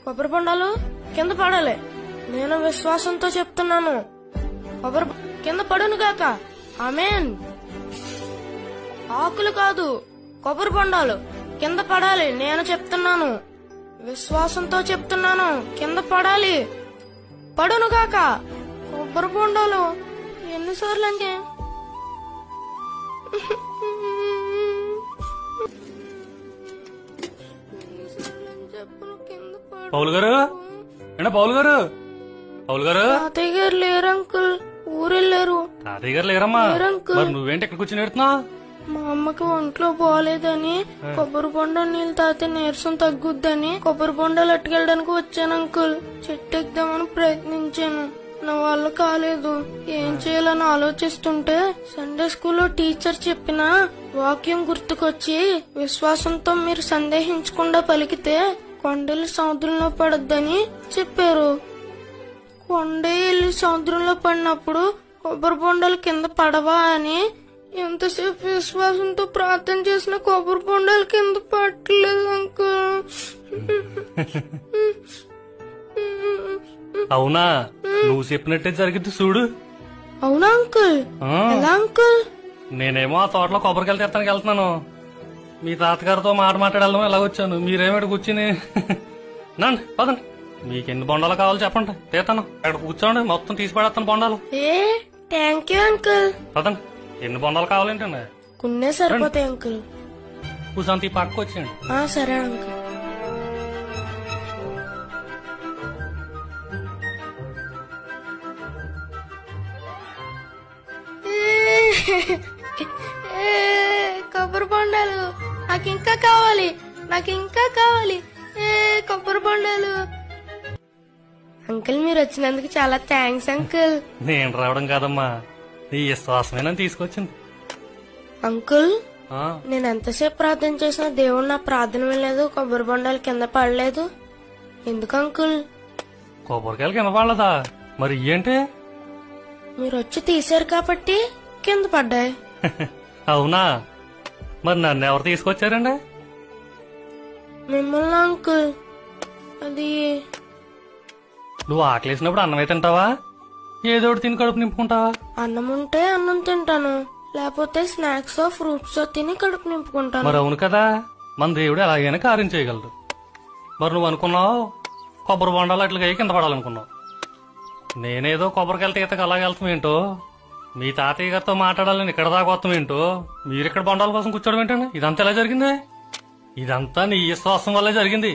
కొబ్బరి బొండాలు కింద పడాలి. నేను విశ్వాసంతో చెప్తున్నాను. కొబ్బరి కింద పడును గాక. ఆమేన్. ఆకులు కాదు, కొబ్బరి బొండాలు కింద పడాలి. నేను చెప్తున్నాను, విశ్వాసంతో చెప్తున్నాను. కింద పడాలి, పడును గాక. కొబ్బరి బొండాలు ఎన్నిసార్లు అంటే పౌలు గారు, పౌలు గారు, పౌలు గారు. తాతయ్య గారు లేరు అంకుల్, ఊరెళ్ళారు. తాతయ్య గారు లేరమ్మా. మరి నువ్వేంటి ఇక్కడ కూర్చొని ఎడుతున్నావు? మా అమ్మకి ఒంట్లో బాగాలేదని కొబ్బరి బొండ నీళ్ళు తాగితే నీరసం తగ్గుద్దని కొబ్బరి బొండాలు అట్టుకెళ్ళడానికి వచ్చాను అంకుల్. చెట్టు ఎక్కుదామని ప్రయత్నించాను, నా వల్ల కాలేదు. ఏం చేయాలని ఆలోచిస్తుంటే సండే స్కూల్లో టీచర్ చెప్పిన వాక్యం గుర్తుకొచ్చి, విశ్వాసంతో మీరు సందేహించకుండా పలికితే కొండలు సముద్రంలో పడద్దని చెప్పారు. కొండే వెళ్ళి సముద్రంలో పడినప్పుడు కొబ్బరి బొండాలు కింద పడవా అని ఎంతసేపు విశ్వాసంతో ప్రార్థన చేసిన కొబ్బరి బొండాలు కింద పట్టలేదు అంకుల్. అవునా? నువ్వు చెప్పినట్టే జరిగింది చూడు. అవునా అంకుల్? ఎలా అంకుల్? నేనేమో ఆ తోటలో కొబ్బరికాయలు తెస్తానికి వెళ్తున్నాను. మీ తాతగారితో మాట్లాడదాం ఎలా వచ్చాను. మీరేమిటి కూర్చుని నండి పదండి. మీకెన్ని బొండాలు కావాలో చెప్పండి, తీస్తాను. అక్కడ కూర్చోండి, మొత్తం తీసి పడేస్తాను బొండాలు. Thank you uncle. పదండి. ఎన్ని బొండాలు కావాలేంటండి? కొన్నే సరిపోతాయి అంకుల్. కూర్చొని పక్కకు వచ్చేయండి. సరే అంకుల్. కొబ్బరి బొండాలు నాకు ఇంకా కావాలి, నాకు ఇంకా కావాలి. కొబ్బరి బొండాలు. అంకుల్ మీరు వచ్చినందుకు చాలా థ్యాంక్స్ అంకుల్. నేను రావడం కాదమ్మా, నీ విశ్వాసమేనా తీసుకొచ్చింది. అంకుల్ నేను ఎంతసేపు ప్రార్థన చేసినా దేవుడు నా ప్రార్థన వినలేదు, కొబ్బరి బొండాలు కింద పడలేదు. ఎందుకు అంకుల్? కొబ్బరికాయలు కింద పడలేదా? మరి ఏంటి? మీరు వచ్చి తీశారు కాబట్టి కింద పడ్డాయి. అవునా? మరి నన్ను ఎవరు తీసుకొచ్చారండి? మిమ్మల్ని అంకుల్. అది నువ్వు ఆకలేసినప్పుడు అన్నమే తింటావా, ఏదో ఒకటి తిని కడుపు నింపుకుంటావా? అన్నం ఉంటే అన్నం తింటాను, లేకపోతే స్నాక్స్ ఫ్రూట్స్ తిని కడుపు నింపుకుంటాను. మరి అవును కదా, మన దేవుడు ఎలాగైనా కార్యం చేయగలడు. మరి నువ్వు అనుకున్నావు కొబ్బరి బొండాలు అట్లా కింద పడాలనుకున్నావు. నేనేదో కొబ్బరికాయలు తీతకు అలాగెళ్తాం ఏంటో, మీ తాతయ్య గారితో మాట్లాడాలని ఇక్కడ దాకా వస్తాం ఏంటో, మీరిక్కడ బొండాల కోసం కూర్చోవడం ఏంటండి? ఇదంతా ఎలా జరిగింది? ఇదంతా నీ విశ్వాసం వల్లే జరిగింది.